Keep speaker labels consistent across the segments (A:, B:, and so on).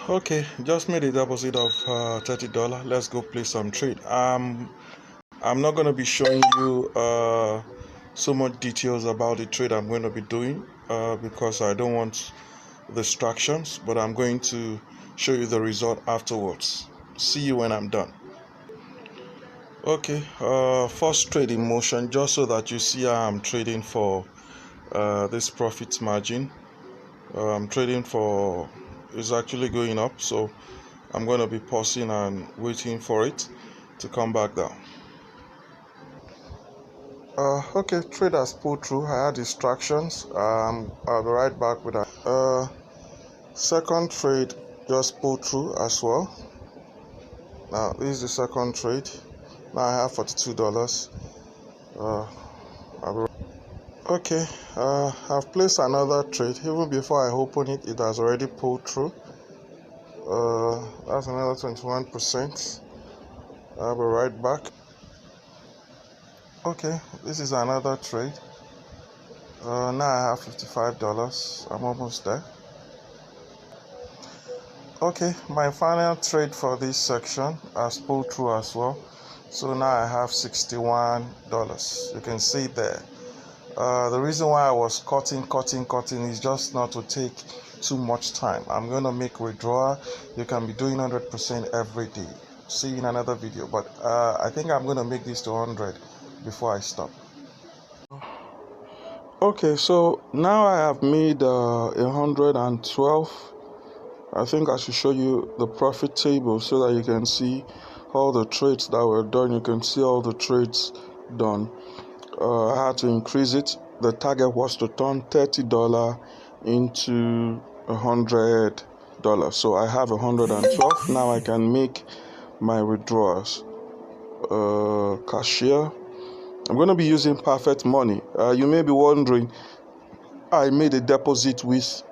A: Okay, just made a deposit of $30. Let's go play some trade. I'm not going to be showing you so much details about the trade I'm going to be doing because I don't want distractions, but I'm going to show you the result afterwards. See you when I'm done. Okay, first trade in motion, just so that you see how I'm trading for this profit margin. I'm trading for, it's actually going up, so I'm going to be pausing and waiting for it to come back down. Okay, trade has pulled through. I had distractions. I'll be right back with that. Second trade just pulled through as well. Now this is the second trade. Now I have $42. Okay, I've placed another trade. Even before I open it, it has already pulled through. That's another 21%. I'll be right back. Okay, this is another trade. Now I have $55. I'm almost there. Okay, my final trade for this section has pulled through as well. So now I have $61. You can see there. The reason why I was cutting is just not to take too much time. I'm going to make withdrawal. You can be doing 100% every day. See you in another video. But I think I'm going to make this to 100 before I stop. Okay, so now I have made 112. I think I should show you the profit table so that you can see all the trades that were done. You can see all the trades done. I had to increase it. The target was to turn $30 into $100. So I have 112. Now I can make my withdrawals. Cashier. I'm going to be using Perfect Money. You may be wondering, I made a deposit with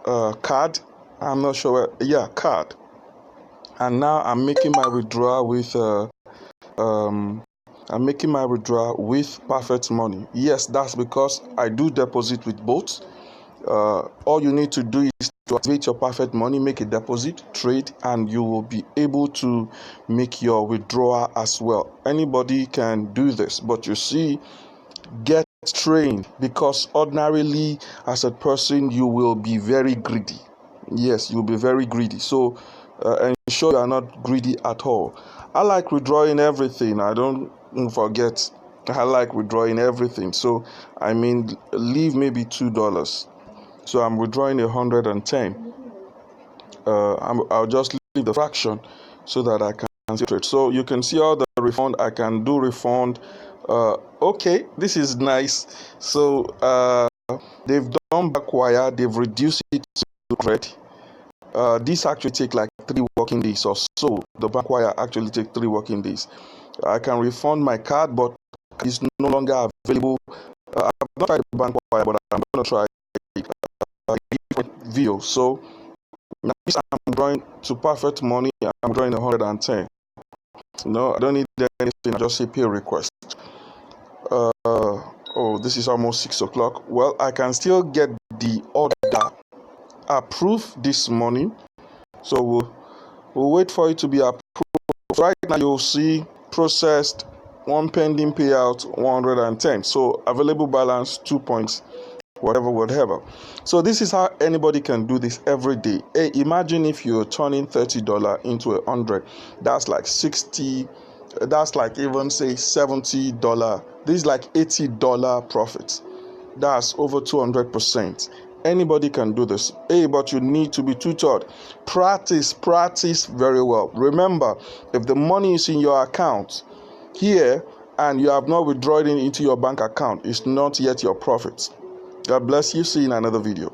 A: card. I'm not sure. Card. And now I'm making my withdrawal with Perfect Money. Yes, that's because I do deposit with both. All you need to do is to activate your Perfect Money, make a deposit, trade, and you will be able to make your withdrawal as well. Anybody can do this, but you see, get trained, because ordinarily as a person you will be very greedy. Yes, you'll be very greedy. So ensure you are not greedy at all. I like withdrawing everything. I don't forget. I like withdrawing everything. So leave maybe $2. So I'm withdrawing 110. I'll just leave the fraction so that I can see it. So you can see all the refund. I can do refund. Okay, this is nice. So they've done backwire. They've reduced it to 100. This actually take like 3 working days or so. The backwire actually take 3 working days. I can refund my card, but it's no longer available. I've not tried the backwire, but I'm going to try video. So now I'm drawing to Perfect Money. I'm drawing 110. No, I don't need anything. I just say pay request. Oh, this is almost 6 o'clock. Well, I can still get the order approved this morning. So we'll wait for it to be approved. Right now you'll see processed, 1 pending payout, 110. So available balance 2 points, whatever. So this is how anybody can do this every day. Hey, imagine if you're turning $30 into 100. That's like 60. That's like even say $70. This is like $80 profit. That's over 200%. Anybody can do this. Hey, but you need to be tutored. Practice very well. Remember, if the money is in your account here and you have not withdrawn it into your bank account, it's not yet your profit. God bless you. See you in another video.